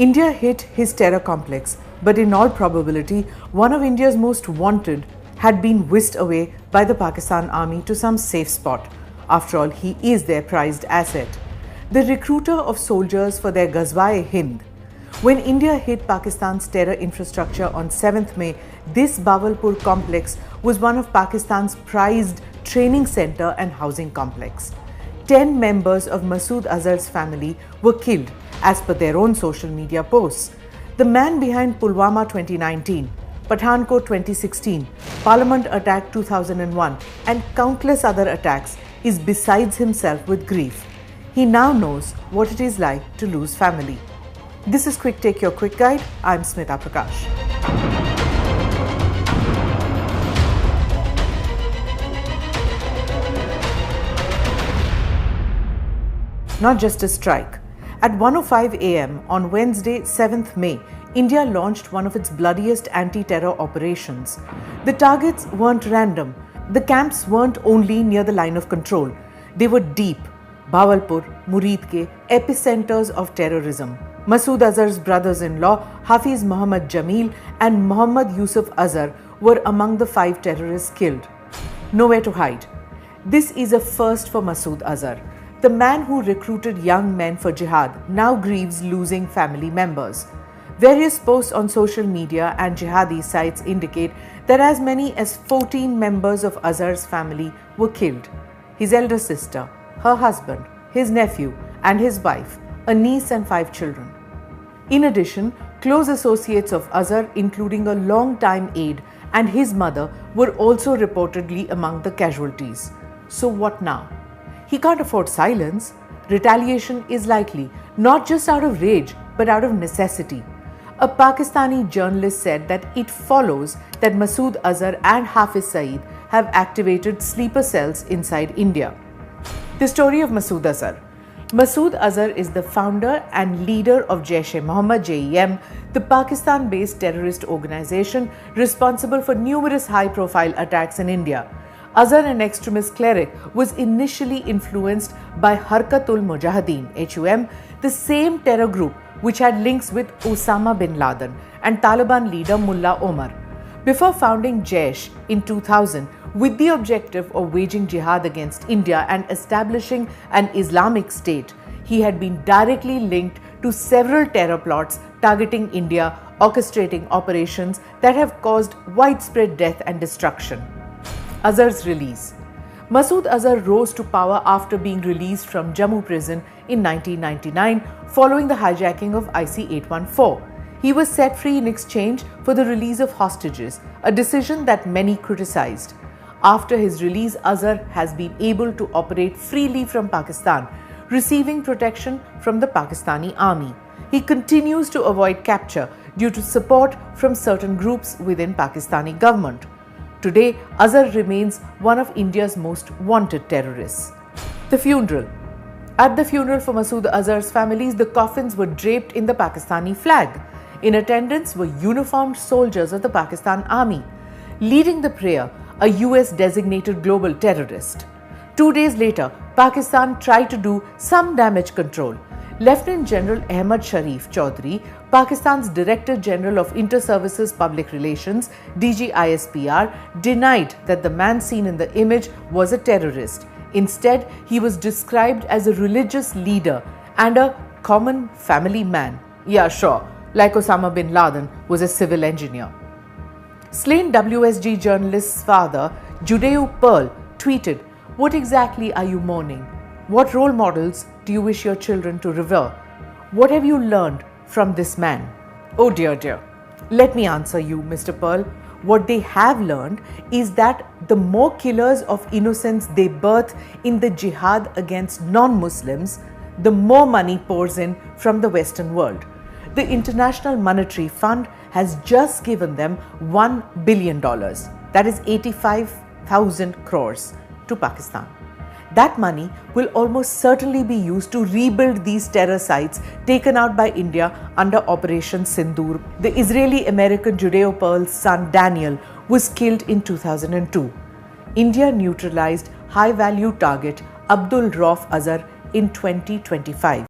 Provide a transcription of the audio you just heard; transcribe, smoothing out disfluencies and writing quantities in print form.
India hit his terror complex, but in all probability, one of India's most wanted had been whisked away by the Pakistan army to some safe spot. After all, he is their prized asset. The recruiter of soldiers for their Ghazwa-e-Hind. When India hit Pakistan's terror infrastructure on 7th May, this Bawalpur complex was one of Pakistan's prized training center and housing complex. 10 members of Masood Azhar's family were killed, as per their own social media posts. The man behind Pulwama 2019, Pathankot 2016, Parliament attack 2001 and countless other attacks is besides himself with grief. He now knows what it is like to lose family. This is Quick Take, your quick guide. I'm Smita Prakash. Not just a strike. At 1:05 a.m. on Wednesday, 7th May, India launched one of its bloodiest anti-terror operations. The targets weren't random. The camps weren't only near the line of control. They were deep. Bawalpur, Muridke, epicenters of terrorism. Masood Azhar's brothers-in-law, Hafiz Muhammad Jamil and Muhammad Yusuf Azhar, were among the 5 terrorists killed. Nowhere to hide. This is a first for Masood Azhar. The man who recruited young men for jihad now grieves losing family members. Various posts on social media and jihadi sites indicate that as many as 14 members of Azhar's family were killed. His elder sister, her husband, his nephew and his wife, a niece and 5 children. In addition, close associates of Azhar, including a long-time aide and his mother, were also reportedly among the casualties. So what now? He can't afford silence. Retaliation is likely, not just out of rage, but out of necessity. A Pakistani journalist said that it follows that Masood Azhar and Hafiz Saeed have activated sleeper cells inside India. The story of Masood Azhar. Masood Azhar is the founder and leader of Jaish-e-Mohammed (JEM), the Pakistan-based terrorist organization responsible for numerous high-profile attacks in India. Azhar, an extremist cleric, was initially influenced by Harkatul Mujahideen (HUM), the same terror group which had links with Osama bin Laden and Taliban leader Mullah Omar. Before founding Jaish in 2000, with the objective of waging jihad against India and establishing an Islamic state, he had been directly linked to several terror plots targeting India, orchestrating operations that have caused widespread death and destruction. Azhar's release. Masood Azhar rose to power after being released from Jammu prison in 1999 following the hijacking of IC-814. He was set free in exchange for the release of hostages, a decision that many criticized. After his release, Azhar has been able to operate freely from Pakistan, receiving protection from the Pakistani army. He continues to avoid capture due to support from certain groups within Pakistani government. Today, Azhar remains one of India's most wanted terrorists. The funeral. At the funeral for Masood Azhar's families, the coffins were draped in the Pakistani flag. In attendance were uniformed soldiers of the Pakistan Army. Leading the prayer, a US designated global terrorist. 2 days later, Pakistan tried to do some damage control. Lieutenant General Ahmad Sharif Chaudhry, Pakistan's Director General of Inter-Services Public Relations (DG-ISPR), denied that the man seen in the image was a terrorist. Instead, he was described as a religious leader and a common family man. Yeah, sure, like Osama bin Laden was a civil engineer. Slain WSG journalist's father, Judeo Pearl, tweeted, "What exactly are you mourning? What role models do you wish your children to revere? What have you learned from this man?" Oh dear. Let me answer you, Mr. Pearl. What they have learned is that the more killers of innocents they birth in the jihad against non-Muslims, the more money pours in from the Western world. The International Monetary Fund has just given them $1 billion, that is 85,000 crores, to Pakistan. That money will almost certainly be used to rebuild these terror sites taken out by India under Operation Sindoor. The Israeli-American Judeo Pearl's son Daniel was killed in 2002. India neutralized high-value target Abdul Rauf Azhar in 2025.